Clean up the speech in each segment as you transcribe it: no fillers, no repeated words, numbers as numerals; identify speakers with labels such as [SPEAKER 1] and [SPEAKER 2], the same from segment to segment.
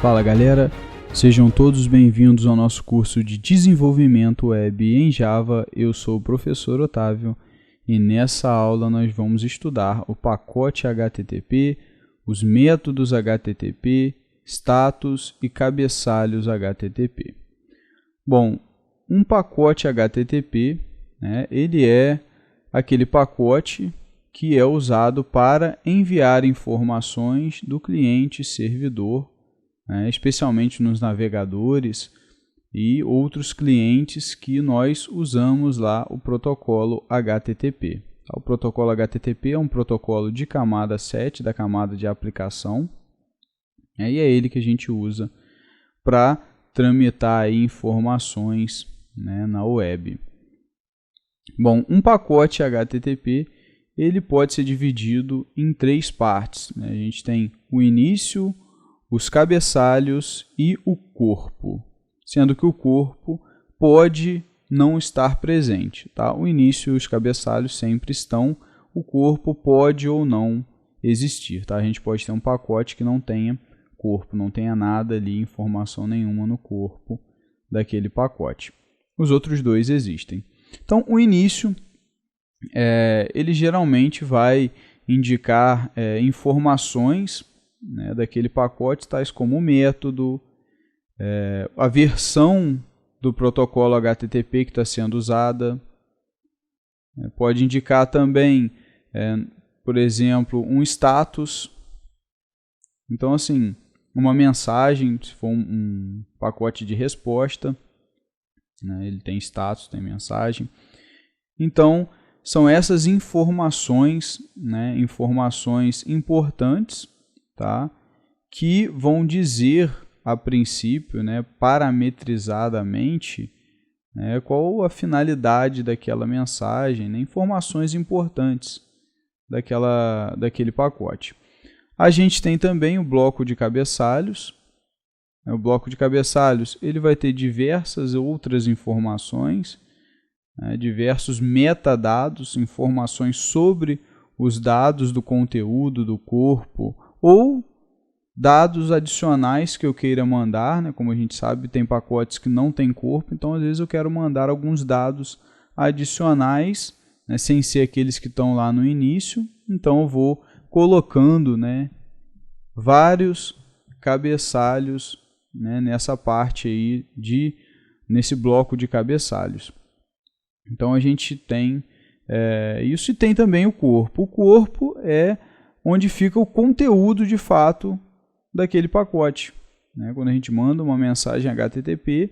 [SPEAKER 1] Fala galera, sejam todos bem-vindos ao nosso curso de Desenvolvimento Web em Java. Eu sou o professor Otávio e nessa aula nós vamos estudar o pacote HTTP, os métodos HTTP, status e cabeçalhos HTTP. Bom, um pacote HTTP, ele é aquele pacote que é usado para enviar informações do cliente-servidor, especialmente nos navegadores e outros clientes que nós usamos lá o protocolo HTTP. O protocolo HTTP é um protocolo de camada 7, da camada de aplicação, e é ele que a gente usa para tramitar aí informações na web. Bom, um pacote HTTP ele pode ser dividido em três partes. A gente tem o início, os cabeçalhos e o corpo, sendo que o corpo pode não estar presente. Tá? O início e os cabeçalhos sempre estão, o corpo pode ou não existir. Tá? A gente pode ter um pacote que não tenha corpo, não tenha nada ali, informação nenhuma no corpo daquele pacote. Os outros dois existem. Então, o início, ele geralmente vai indicar informações daquele pacote, tais como o método, a versão do protocolo HTTP que está sendo usada. Pode indicar também, por exemplo, um status. Então, assim, uma mensagem, se for um pacote de resposta, ele tem status, tem mensagem. Então, são essas informações, informações importantes, tá? Que vão dizer, a princípio, parametrizadamente, qual a finalidade daquela mensagem, informações importantes daquele pacote. A gente tem também o bloco de cabeçalhos. O bloco de cabeçalhos ele vai ter diversas outras informações, diversos metadados, informações sobre os dados do conteúdo do corpo, ou dados adicionais que eu queira mandar, como a gente sabe, tem pacotes que não tem corpo, então às vezes eu quero mandar alguns dados adicionais, sem ser aqueles que estão lá no início, então eu vou colocando vários cabeçalhos nessa parte aí, nesse bloco de cabeçalhos. Então a gente tem isso, e tem também o corpo. O corpo é onde fica o conteúdo de fato daquele pacote. Quando a gente manda uma mensagem HTTP,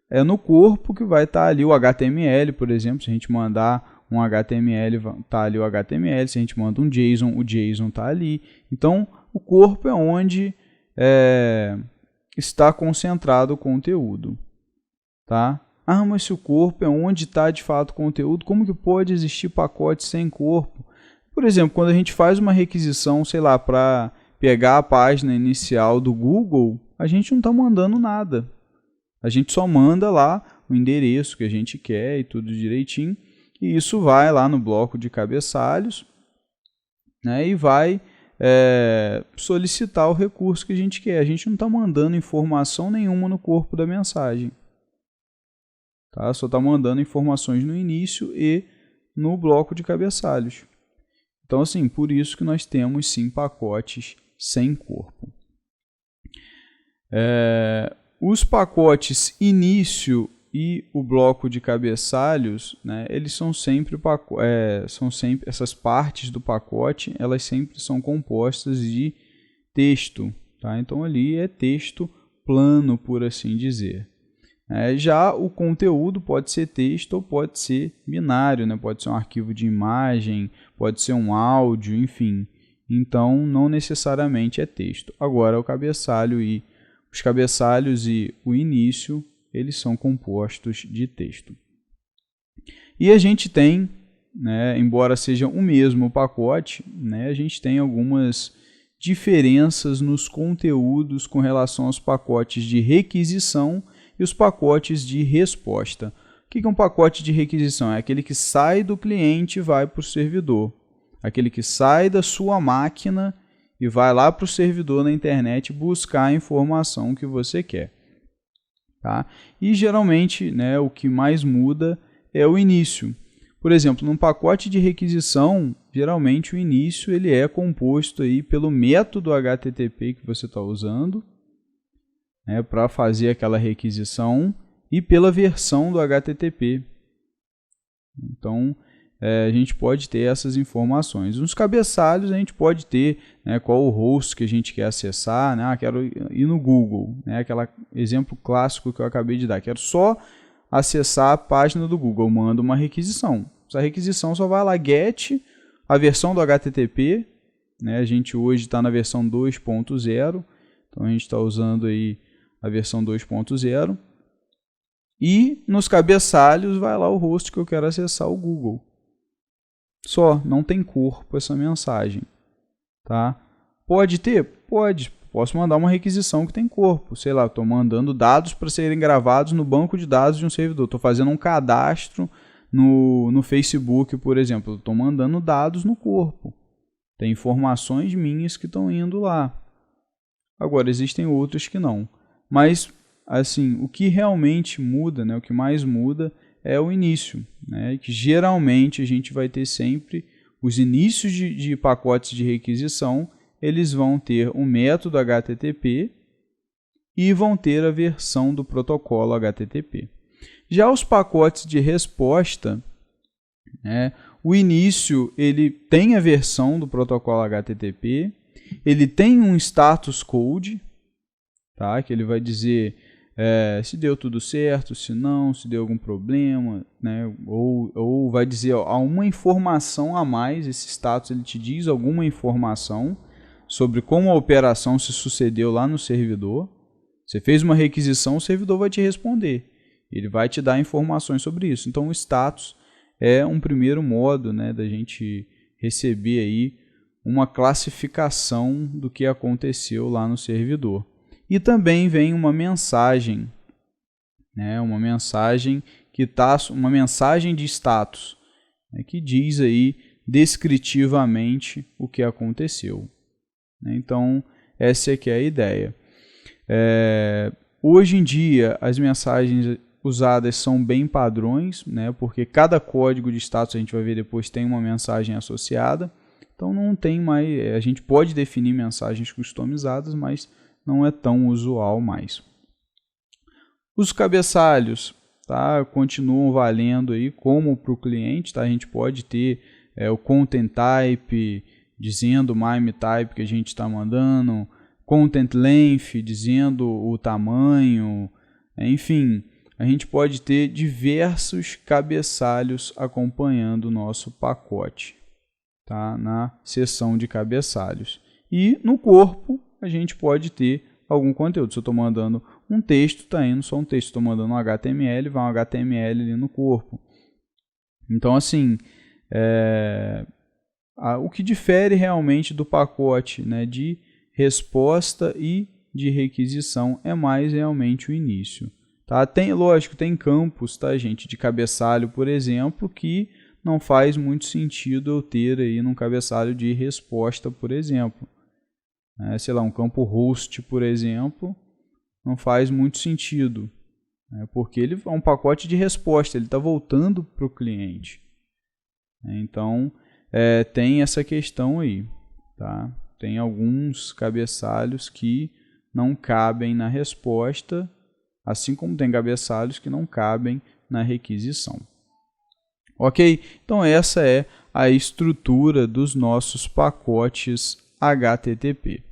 [SPEAKER 1] é no corpo que vai estar ali o HTML, por exemplo. Se a gente mandar um HTML, está ali o HTML. Se a gente manda um JSON, o JSON está ali. Então, o corpo é onde está concentrado o conteúdo. Tá? Ah, mas se o corpo é onde está de fato o conteúdo, como que pode existir pacote sem corpo? Por exemplo, quando a gente faz uma requisição, sei lá, para pegar a página inicial do Google, a gente não está mandando nada. A gente só manda lá o endereço que a gente quer e tudo direitinho. E isso vai lá no bloco de cabeçalhos, e vai solicitar o recurso que a gente quer. A gente não está mandando informação nenhuma no corpo da mensagem. Tá? Só está mandando informações no início e no bloco de cabeçalhos. Então, assim, por isso que nós temos, sim, pacotes sem corpo. Os pacotes início e o bloco de cabeçalhos, eles são sempre, essas partes do pacote, elas sempre são compostas de texto. Tá? Então, ali é texto plano, por assim dizer. Já o conteúdo pode ser texto ou pode ser binário, pode ser um arquivo de imagem, pode ser um áudio, enfim. Então, não necessariamente é texto. Agora, os cabeçalhos e o início, eles são compostos de texto. E a gente tem, embora seja o mesmo pacote, a gente tem algumas diferenças nos conteúdos com relação aos pacotes de requisição e os pacotes de resposta. que é um pacote de requisição? É aquele que sai do cliente e vai para o servidor. Aquele que sai da sua máquina e vai lá para o servidor na internet buscar a informação que você quer. Tá? E geralmente, né, o que mais muda é o início. Por exemplo, num pacote de requisição, geralmente o início ele é composto aí pelo método HTTP que você está usando, né, para fazer aquela requisição e pela versão do HTTP. Então, a gente pode ter essas informações. Nos cabeçalhos, a gente pode ter, né, qual o host que a gente quer acessar. Né? Quero ir no Google, né? Aquele exemplo clássico que eu acabei de dar. Quero só acessar a página do Google. Eu mando uma requisição. Essa requisição só vai lá, get, a versão do HTTP. Né? A gente hoje está na versão 2.0. Então, a gente está usando aí a versão 2.0. E nos cabeçalhos vai lá o host que eu quero acessar, o Google. Só, não tem corpo essa mensagem. Tá? Pode ter? Pode. Posso mandar uma requisição que tem corpo. Sei lá, estou mandando dados para serem gravados no banco de dados de um servidor. Estou fazendo um cadastro no Facebook, por exemplo. Estou mandando dados no corpo. Tem informações minhas que estão indo lá. Agora, existem outros que não. Mas, assim, o que realmente muda, né, o que mais muda é o início, né, que geralmente a gente vai ter sempre os inícios de pacotes de requisição, eles vão ter um método HTTP e vão ter a versão do protocolo HTTP. Já os pacotes de resposta, né, o início ele tem a versão do protocolo HTTP, ele tem um status code, tá, que ele vai dizer se deu tudo certo, se não, se deu algum problema, né? ou vai dizer há uma informação a mais. Esse status ele te diz alguma informação sobre como a operação se sucedeu lá no servidor. Você fez uma requisição, o servidor vai te responder. Ele vai te dar informações sobre isso. Então o status é um primeiro modo, né, da gente receber aí uma classificação do que aconteceu lá no servidor. E também vem uma mensagem, né, uma mensagem uma mensagem de status, né, que diz aí descritivamente o que aconteceu. Então, essa aqui é a ideia. Hoje em dia, as mensagens usadas são bem padrões, né, porque cada código de status, a gente vai ver depois, tem uma mensagem associada. Então, não tem mais, a gente pode definir mensagens customizadas, mas não é tão usual mais. Os cabeçalhos, tá, continuam valendo aí como para o cliente. Tá? A gente pode ter o content type dizendo o MIME type que a gente está mandando, content length dizendo o tamanho, enfim, a gente pode ter diversos cabeçalhos acompanhando o nosso pacote, tá, na seção de cabeçalhos. E no corpo a gente pode ter algum conteúdo. Se eu estou mandando um texto, está indo só um texto. Estou mandando um HTML, vai um HTML ali no corpo. Então, assim, o que difere realmente do pacote, né, de resposta e de requisição é mais realmente o início. Tá? Lógico, tem campos, tá, gente, de cabeçalho, por exemplo, que não faz muito sentido eu ter aí num cabeçalho de resposta, por exemplo. Sei lá, um campo host, por exemplo, não faz muito sentido, né, porque ele é um pacote de resposta, ele está voltando para o cliente. Então, tem essa questão aí. Tá? Tem alguns cabeçalhos que não cabem na resposta, assim como tem cabeçalhos que não cabem na requisição. Ok? Então, essa é a estrutura dos nossos pacotes HTTP.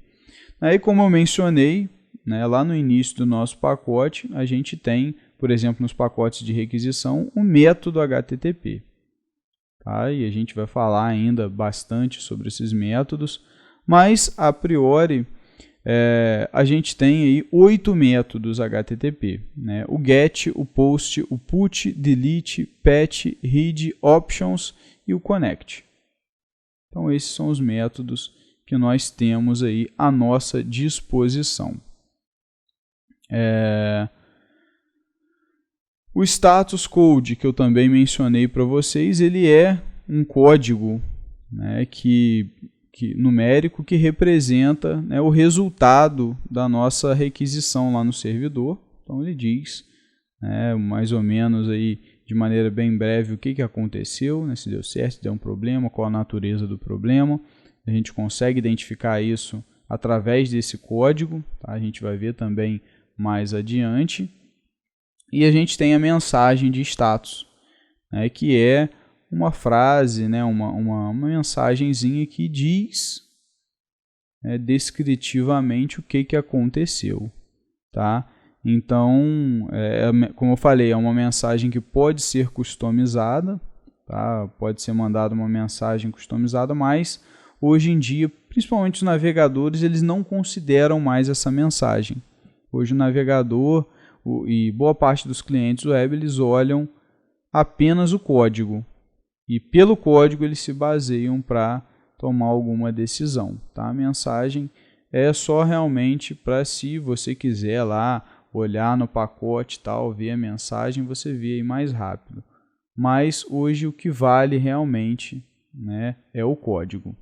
[SPEAKER 1] Aí, como eu mencionei, né, lá no início do nosso pacote, a gente tem, por exemplo, nos pacotes de requisição, o método HTTP. Tá? E a gente vai falar ainda bastante sobre esses métodos, mas, a priori, a gente tem aí 8 métodos HTTP. Né? O GET, o POST, o PUT, DELETE, PATCH, READ, OPTIONS e o CONNECT. Então, esses são os métodos que nós temos aí à nossa disposição. O status code, que eu também mencionei para vocês, ele é um código, né, numérico que representa, né, o resultado da nossa requisição lá no servidor. Então ele diz, né, mais ou menos aí, de maneira bem breve, o que aconteceu, né, se deu certo, se deu um problema, qual a natureza do problema. A gente consegue identificar isso através desse código, tá? A gente vai ver também mais adiante. E a gente tem a mensagem de status, né, que é uma frase, né, uma mensagenzinha que diz, né, descritivamente o que aconteceu. Tá? Então, como eu falei, é uma mensagem que pode ser customizada, tá? Pode ser mandada uma mensagem customizada, mas hoje em dia, principalmente os navegadores, eles não consideram mais essa mensagem. Hoje o navegador e boa parte dos clientes web, eles olham apenas o código. E pelo código eles se baseiam para tomar alguma decisão. Tá? A mensagem é só realmente para, se você quiser lá olhar no pacote, tal, ver a mensagem, você vê aí mais rápido. Mas hoje o que vale realmente, né, é o código.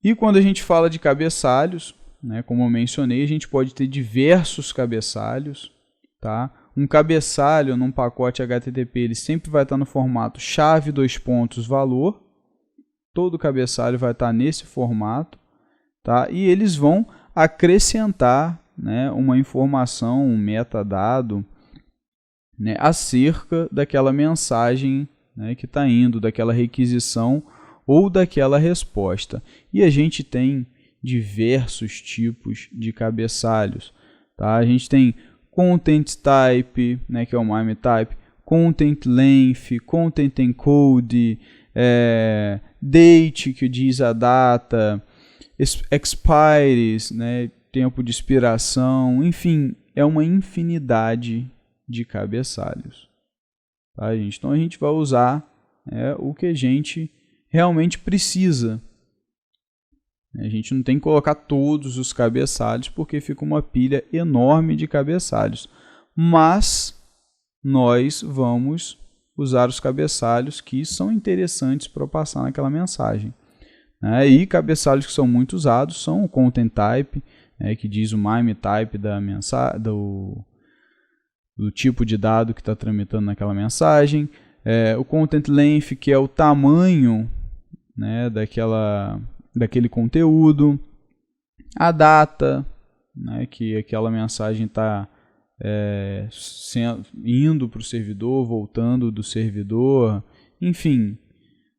[SPEAKER 1] E quando a gente fala de cabeçalhos, né, como eu mencionei, a gente pode ter diversos cabeçalhos. Tá? Um cabeçalho num pacote HTTP ele sempre vai estar no formato chave : valor. Todo cabeçalho vai estar nesse formato. Tá? E eles vão acrescentar, né, uma informação, um metadado, né, acerca daquela mensagem, né, que está indo, daquela requisição ou daquela resposta. E a gente tem diversos tipos de cabeçalhos. Tá? A gente tem content type, né, que é o MIME type, content length, content encode, date, que diz a data, expires, né, tempo de expiração, enfim, é uma infinidade de cabeçalhos. Tá, gente? Então a gente vai usar o que a gente realmente precisa. A gente não tem que colocar todos os cabeçalhos, porque fica uma pilha enorme de cabeçalhos. Mas nós vamos usar os cabeçalhos que são interessantes para passar naquela mensagem. E cabeçalhos que são muito usados são o content type, que diz o MIME type da do tipo de dado que está tramitando naquela mensagem. O content length, que é o tamanho, né, daquele conteúdo. A data, né, que aquela mensagem está indo para o servidor, voltando do servidor. Enfim,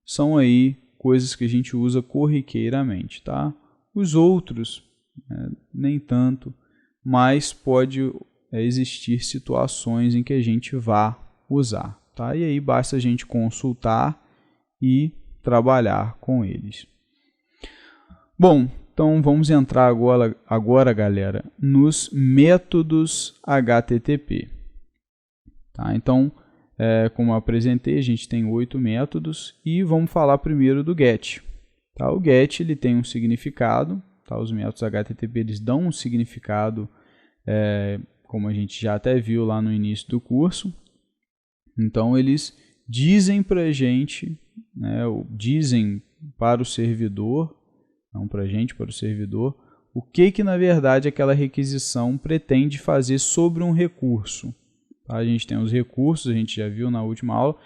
[SPEAKER 1] são aí coisas que a gente usa corriqueiramente. Tá? Os outros, nem tanto, mas pode existir situações em que a gente vá usar. Tá? E aí basta a gente consultar e trabalhar com eles. Bom, então vamos entrar agora, galera, nos métodos HTTP. Tá? Então, como eu apresentei, a gente tem 8 métodos e vamos falar primeiro do GET. Tá? O GET ele tem um significado, tá? Os métodos HTTP eles dão um significado, como a gente já até viu lá no início do curso. Então, eles dizem para a gente, né, dizem para o servidor, não para a gente, para o servidor, o que na verdade aquela requisição pretende fazer sobre um recurso. Tá? A gente tem os recursos, a gente já viu na última aula,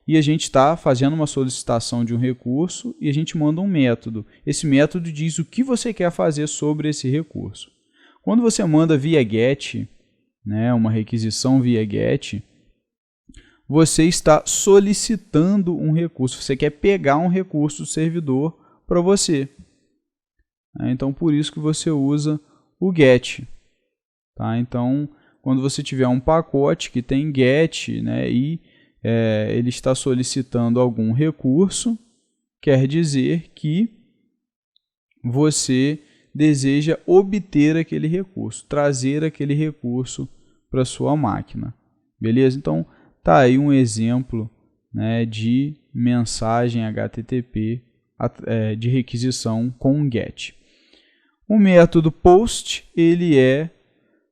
[SPEAKER 1] e a gente está fazendo uma solicitação de um recurso e a gente manda um método. Esse método diz o que você quer fazer sobre esse recurso. Quando você manda via GET, né, uma requisição via GET, você está solicitando um recurso, você quer pegar um recurso do servidor para você. Então, por isso que você usa o GET. Tá? Então, quando você tiver um pacote que tem GET, né, e ele está solicitando algum recurso, quer dizer que você deseja obter aquele recurso, trazer aquele recurso para a sua máquina. Beleza? Então, tá aí um exemplo, né, de mensagem HTTP de requisição com GET. O método POST ele é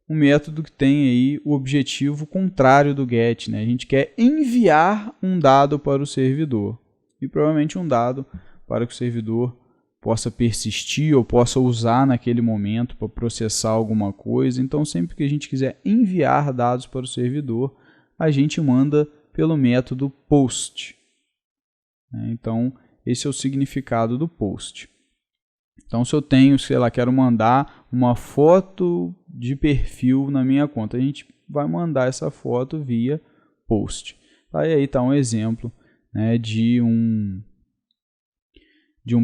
[SPEAKER 1] um método que tem aí o objetivo contrário do get, né? A gente quer enviar um dado para o servidor e provavelmente um dado para que o servidor possa persistir ou possa usar naquele momento para processar alguma coisa. Então, sempre que a gente quiser enviar dados para o servidor, a gente manda pelo método post. Então, esse é o significado do post. Então, se eu tenho, sei lá, quero mandar uma foto de perfil na minha conta, a gente vai mandar essa foto via post. Tá? E aí está um exemplo, né, de um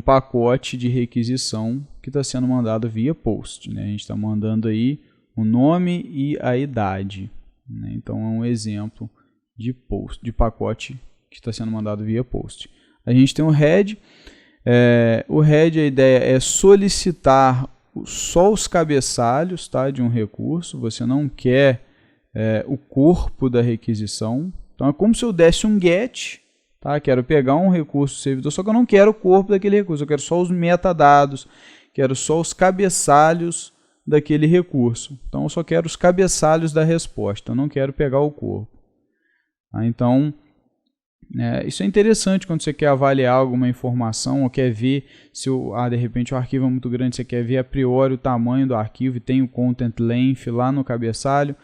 [SPEAKER 1] pacote de requisição que está sendo mandado via post. Né? A gente está mandando aí o nome e a idade. Né? Então, é um exemplo de pacote que está sendo mandado via post. A gente tem o head. O head, a ideia é solicitar só os cabeçalhos, tá, de um recurso. Você não quer o corpo da requisição. Então, é como se eu desse um get. Tá? Quero pegar um recurso do servidor, só que eu não quero o corpo daquele recurso. Eu quero só os metadados, quero só os cabeçalhos daquele recurso. Então, eu só quero os cabeçalhos da resposta. Eu não quero pegar o corpo. Tá? Então, isso é interessante quando você quer avaliar alguma informação ou quer ver se de repente o arquivo é muito grande, você quer ver a priori o tamanho do arquivo e tem o content length lá no cabeçalho.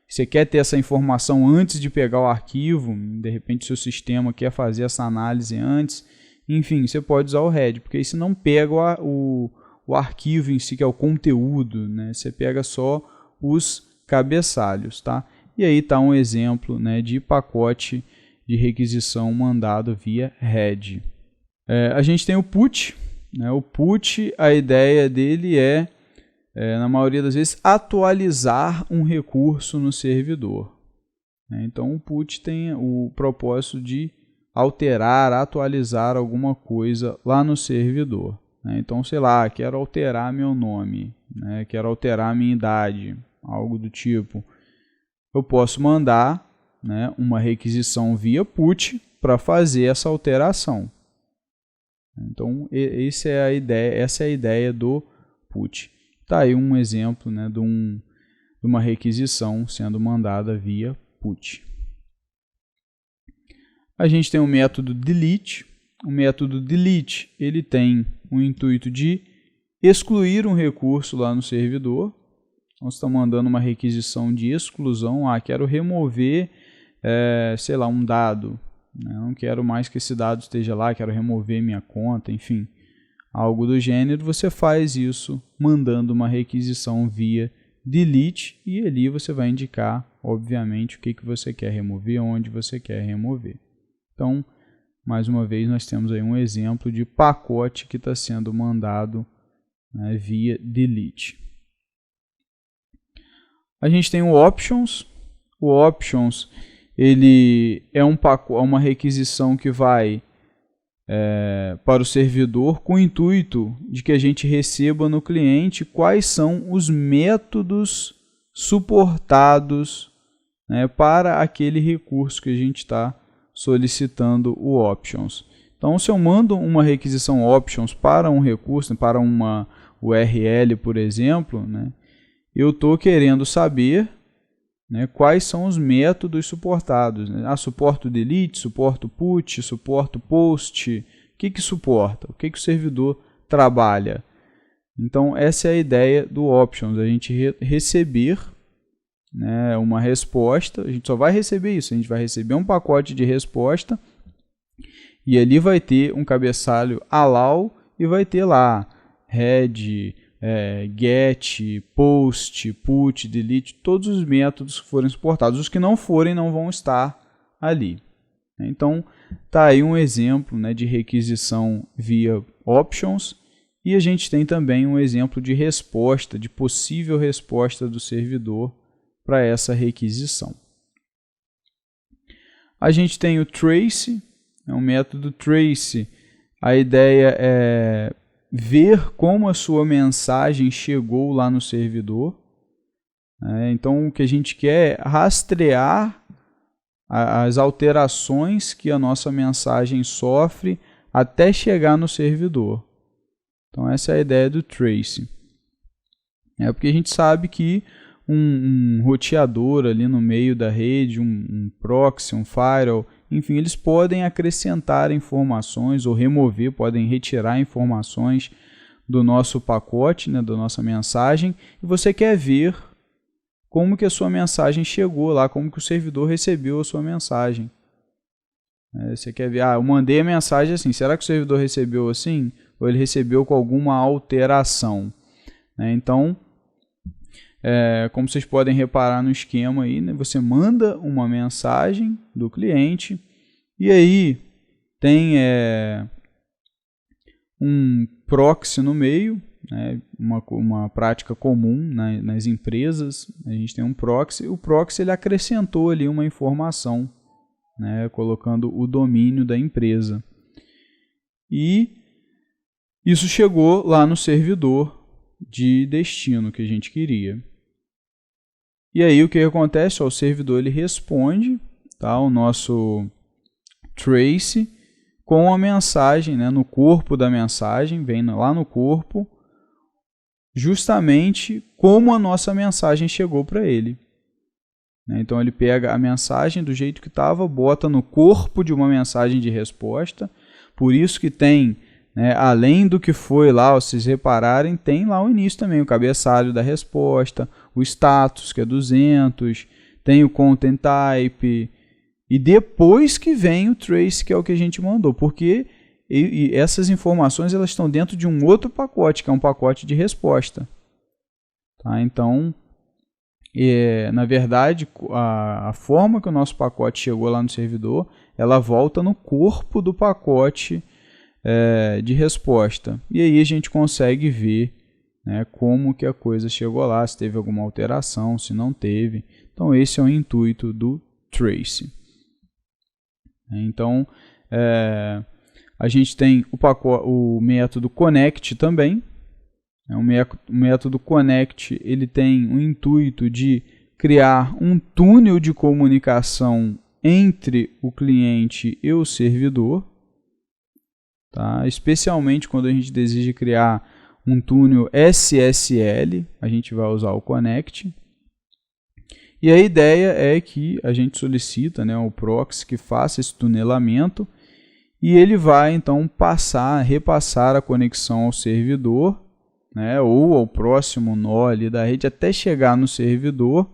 [SPEAKER 1] Você quer ter essa informação antes de pegar o arquivo, de repente seu sistema quer fazer essa análise antes. Enfim, você pode usar o head, porque aí você não pega o arquivo em si, que é o conteúdo, né? Você pega só os cabeçalhos. Tá? E aí está um exemplo, né, de pacote de requisição mandado via head. A gente tem o put. Né? O put, a ideia dele na maioria das vezes, atualizar um recurso no servidor. Então, o put tem o propósito de alterar, atualizar alguma coisa lá no servidor. Então, sei lá, quero alterar meu nome, quero alterar minha idade, algo do tipo. Eu posso mandar uma requisição via put para fazer essa alteração. Então, essa é a ideia do put. Está aí um exemplo, né, de uma requisição sendo mandada via put. A gente tem o método delete. O método delete ele tem o intuito de excluir um recurso lá no servidor. Então, você está mandando uma requisição de exclusão. Quero remover sei lá, um dado. Não quero mais que esse dado esteja lá, quero remover minha conta, enfim. Algo do gênero, você faz isso mandando uma requisição via delete e ali você vai indicar, obviamente, o que você quer remover, onde você quer remover. Então, mais uma vez, nós temos aí um exemplo de pacote que está sendo mandado via delete. A gente tem o options. O options ele é uma requisição que vai para o servidor com o intuito de que a gente receba no cliente quais são os métodos suportados para aquele recurso que a gente está solicitando o options. Então, se eu mando uma requisição options para um recurso, para uma URL, por exemplo, eu estou querendo saber quais são os métodos suportados. Suporta o delete, suporta o put, suporta o post. O que suporta? O que o servidor trabalha? Então, essa é a ideia do options, a gente receber uma resposta. A gente só vai receber isso, a gente vai receber um pacote de resposta e ali vai ter um cabeçalho allow e vai ter lá head, get, post, put, delete, todos os métodos que forem suportados. Os que não forem não vão estar ali. Então, está aí um exemplo de requisição via options e a gente tem também um exemplo de resposta, de possível resposta do servidor para essa requisição. A gente tem o trace, um método trace. A ideia é ver como a sua mensagem chegou lá no servidor. Então, o que a gente quer é rastrear as alterações que a nossa mensagem sofre até chegar no servidor. Então, essa é a ideia do trace. Porque a gente sabe que um roteador ali no meio da rede, um proxy, um firewall, enfim, eles podem acrescentar informações ou remover, podem retirar informações do nosso pacote, né, da nossa mensagem, e você quer ver como que a sua mensagem chegou lá, como que o servidor recebeu a sua mensagem. Você quer ver, eu mandei a mensagem assim, será que o servidor recebeu assim? Ou ele recebeu com alguma alteração? Então, como vocês podem reparar no esquema aí, né, você manda uma mensagem do cliente e aí tem um proxy no meio, né, uma prática comum nas empresas. A gente tem um proxy, o proxy ele acrescentou ali uma informação, né, colocando o domínio da empresa. E isso chegou lá no servidor de destino que a gente queria. E aí o que acontece? O servidor ele responde, tá, o nosso trace com a mensagem, né, no corpo da mensagem, vem lá no corpo, justamente como a nossa mensagem chegou para ele. Então ele pega a mensagem do jeito que estava, bota no corpo de uma mensagem de resposta. Por isso que tem, né, além do que foi lá, se vocês repararem, tem lá o início também, o cabeçalho da resposta, o status, que é 200, tem o content type, e depois que vem o trace, que é o que a gente mandou, porque essas informações elas estão dentro de um outro pacote, que é um pacote de resposta. Tá? Então, na verdade, a forma que o nosso pacote chegou lá no servidor, ela volta no corpo do pacote de resposta. E aí a gente consegue ver, né, como que a coisa chegou lá, se teve alguma alteração, se não teve. Então esse é o intuito do trace. Então a gente tem o método connect também. O método connect ele tem o intuito de criar um túnel de comunicação entre o cliente e o servidor, tá? Especialmente quando a gente deseja criar um túnel SSL, a gente vai usar o connect. E a ideia é que a gente solicita, né, o proxy que faça esse tunelamento e ele vai então repassar a conexão ao servidor, né, ou ao próximo nó ali da rede até chegar no servidor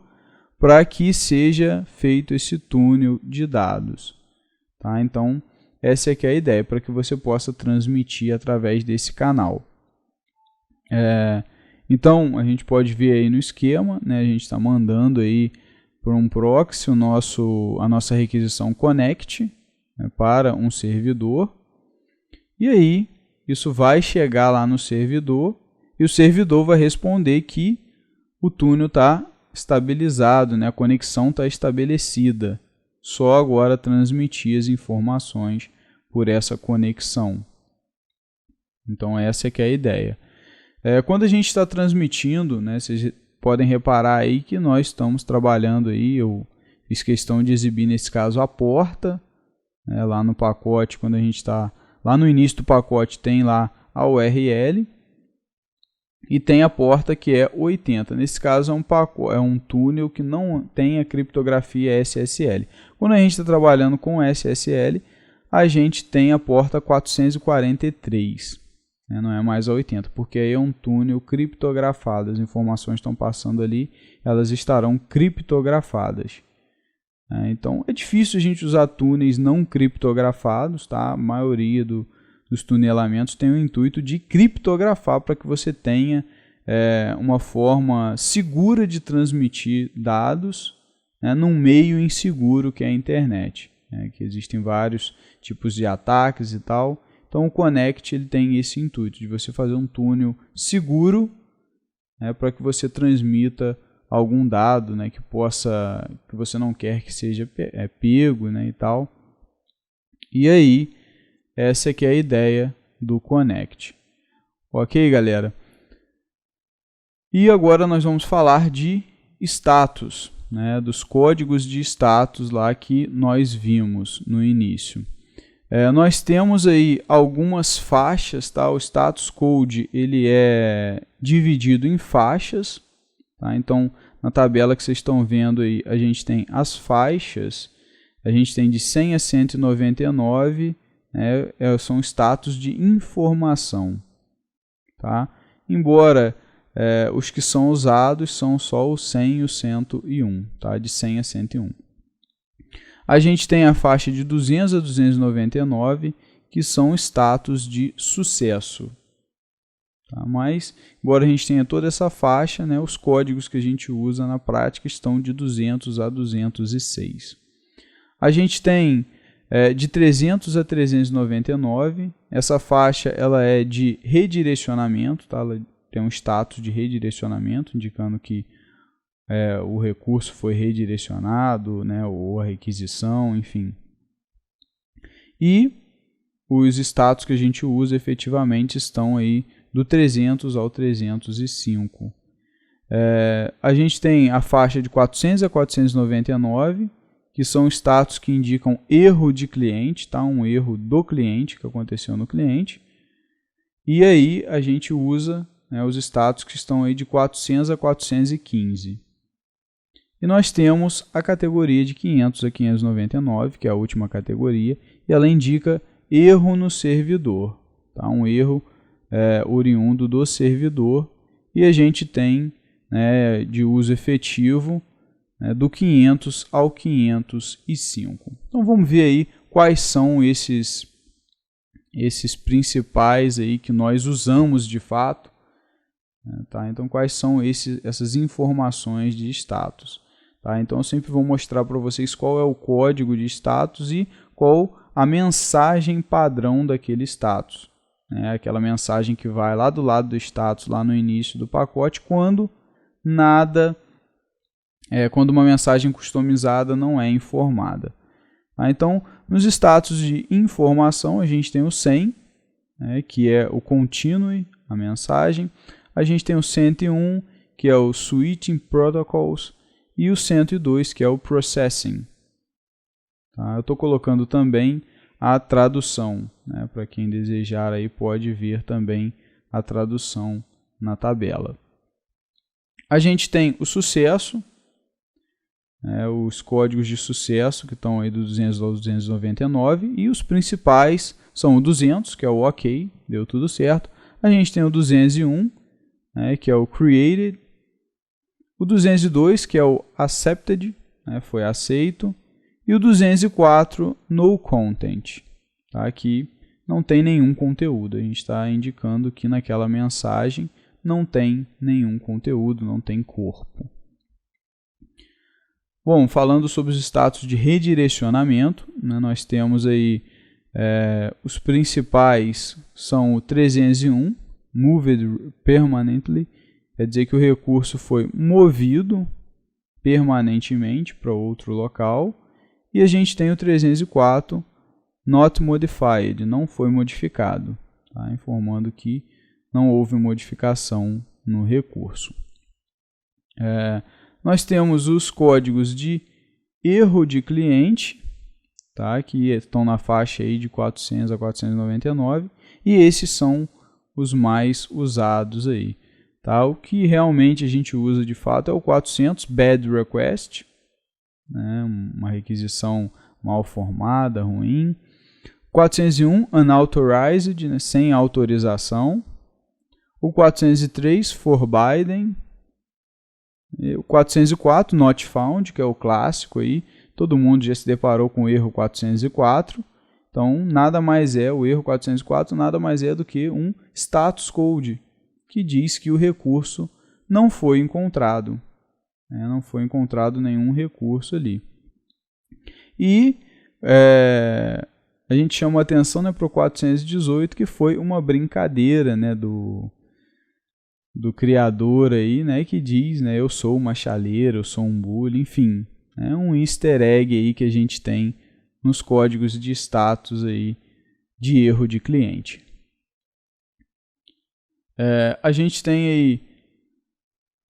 [SPEAKER 1] para que seja feito esse túnel de dados. Tá? Então, essa aqui é a ideia, para que você possa transmitir através desse canal. Então, a gente pode ver aí no esquema, né, a gente está mandando aí para um proxy a nossa requisição connect, né, para um servidor, e aí isso vai chegar lá no servidor, e o servidor vai responder que o túnel está estabilizado, né, a conexão está estabelecida, só agora transmitir as informações por essa conexão. Então essa é que é a ideia. Quando a gente está transmitindo, né, vocês podem reparar aí que nós estamos trabalhando aí, eu fiz questão de exibir nesse caso a porta, né, lá no pacote, quando a gente está lá no início do pacote tem lá a URL e tem a porta que é 80. Nesse caso é um túnel que não tem a criptografia SSL. Quando a gente está trabalhando com SSL, a gente tem a porta 443. Não é mais a 80, porque aí é um túnel criptografado. As informações estão passando ali, elas estarão criptografadas. Então é difícil a gente usar túneis não criptografados, tá? A maioria dos tunelamentos tem o intuito de criptografar para que você tenha uma forma segura de transmitir dados, né, num meio inseguro que é a internet, né, que existem vários tipos de ataques e tal. Então o Connect ele tem esse intuito de você fazer um túnel seguro, né, para que você transmita algum dado, né, que você não quer que seja pego, né, e tal. E aí essa aqui é a ideia do Connect. Ok, galera? E agora nós vamos falar de status, né, dos códigos de status lá que nós vimos no início. Nós temos aí algumas faixas, tá? O status code ele é dividido em faixas, tá? Então na tabela que vocês estão vendo aí, a gente tem as faixas, a gente tem de 100 a 199, né, são status de informação. Tá? Embora os que são usados são só o 100 e o 101, tá? De 100 a 101. A gente tem a faixa de 200 a 299, que são status de sucesso. Tá? Mas, embora a gente tenha toda essa faixa, né, os códigos que a gente usa na prática estão de 200 a 206. A gente tem de 300 a 399, essa faixa ela é de redirecionamento, tá? Ela tem um status de redirecionamento, indicando que o recurso foi redirecionado, né, ou a requisição, enfim. E os status que a gente usa efetivamente estão aí do 300 ao 305. A gente tem a faixa de 400 a 499, que são status que indicam erro de cliente, tá? Um erro do cliente que aconteceu no cliente. E aí a gente usa, né, os status que estão aí de 400 a 415. E nós temos a categoria de 500 a 599, que é a última categoria, e ela indica erro no servidor, tá? Um erro oriundo do servidor, e a gente tem, né, de uso efetivo, né, do 500 ao 505. Então vamos ver aí quais são esses principais aí que nós usamos de fato, né, tá? Então quais são essas informações de status. Tá? Então eu sempre vou mostrar para vocês qual é o código de status e qual a mensagem padrão daquele status. Né? Aquela mensagem que vai lá do lado do status, lá no início do pacote, quando uma mensagem customizada não é informada. Tá? Então, nos status de informação, a gente tem o 100, né, que é o continue, a mensagem. A gente tem o 101, que é o switching protocols, e o 102, que é o processing. Tá? Eu estou colocando também a tradução, né? Para quem desejar aí pode ver também a tradução na tabela. A gente tem o sucesso, os códigos de sucesso que estão aí do 200 ao 299, e os principais são o 200, que é o OK, deu tudo certo. A gente tem o 201, né, que é o created, o 202, que é o accepted, né, foi aceito, e o 204, no content, tá? Aqui não tem nenhum conteúdo, a gente está indicando que naquela mensagem não tem nenhum conteúdo, não tem corpo. Bom, falando sobre os status de redirecionamento, né, nós temos aí os principais são o 301, moved permanently, quer dizer que o recurso foi movido permanentemente para outro local, e a gente tem o 304, not modified, não foi modificado, tá? Informando que não houve modificação no recurso. Nós temos os códigos de erro de cliente, tá? Que estão na faixa aí de 400 a 499, e esses são os mais usados aí. Tá? O que realmente a gente usa de fato é o 400, bad request, né? Uma requisição mal formada, ruim. 401, unauthorized, né? Sem autorização. O 403, forbidden. O 404, not found, que é o clássico aí. Todo mundo já se deparou com o erro 404. Então, nada mais é, o erro 404 nada mais é do que um status code, que diz que o recurso não foi encontrado. Não foi encontrado nenhum recurso ali. E a gente chama a atenção, né, para o 418, que foi uma brincadeira, né, do criador aí, né, que diz, né, eu sou uma chaleira, eu sou um bully, enfim. É um easter egg aí que a gente tem nos códigos de status aí de erro de cliente. A gente tem aí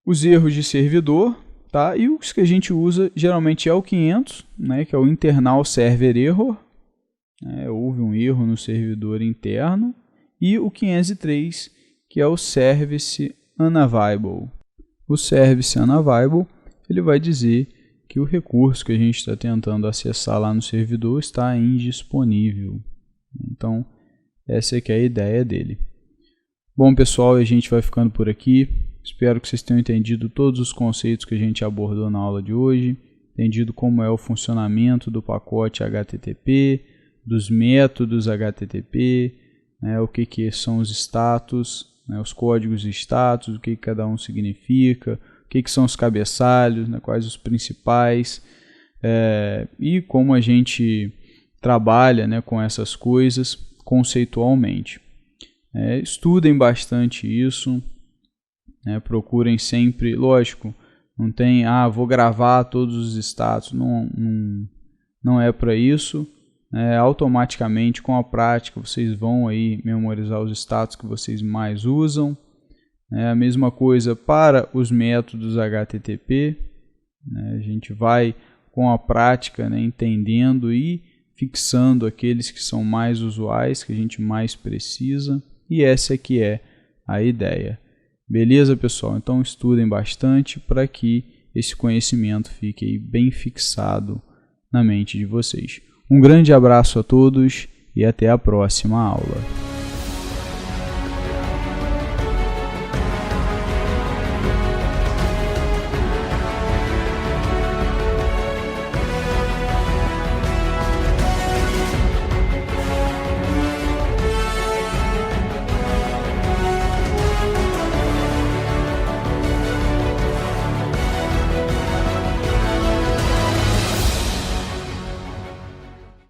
[SPEAKER 1] os erros de servidor, tá? E os que a gente usa geralmente é o 500, né? Que é o internal server error, houve um erro no servidor interno, e o 503, que é o service unavailable. O service unavailable ele vai dizer que o recurso que a gente está tentando acessar lá no servidor está indisponível. Então, essa é que é a ideia dele. Bom, pessoal, a gente vai ficando por aqui. Espero que vocês tenham entendido todos os conceitos que a gente abordou na aula de hoje, entendido como é o funcionamento do pacote HTTP, dos métodos HTTP, o que são os status, os códigos de status, o que cada um significa, o que são os cabeçalhos, quais os principais, e como a gente trabalha com essas coisas conceitualmente. Estudem bastante isso, procurem sempre, lógico, não tem, vou gravar todos os status, não é para isso. Automaticamente, com a prática, vocês vão aí memorizar os status que vocês mais usam. A mesma coisa para os métodos HTTP, a gente vai com a prática entendendo e fixando aqueles que são mais usuais, que a gente mais precisa, e essa aqui é a ideia. Beleza, pessoal? Então estudem bastante para que esse conhecimento fique aí bem fixado na mente de vocês. Um grande abraço a todos e até a próxima aula.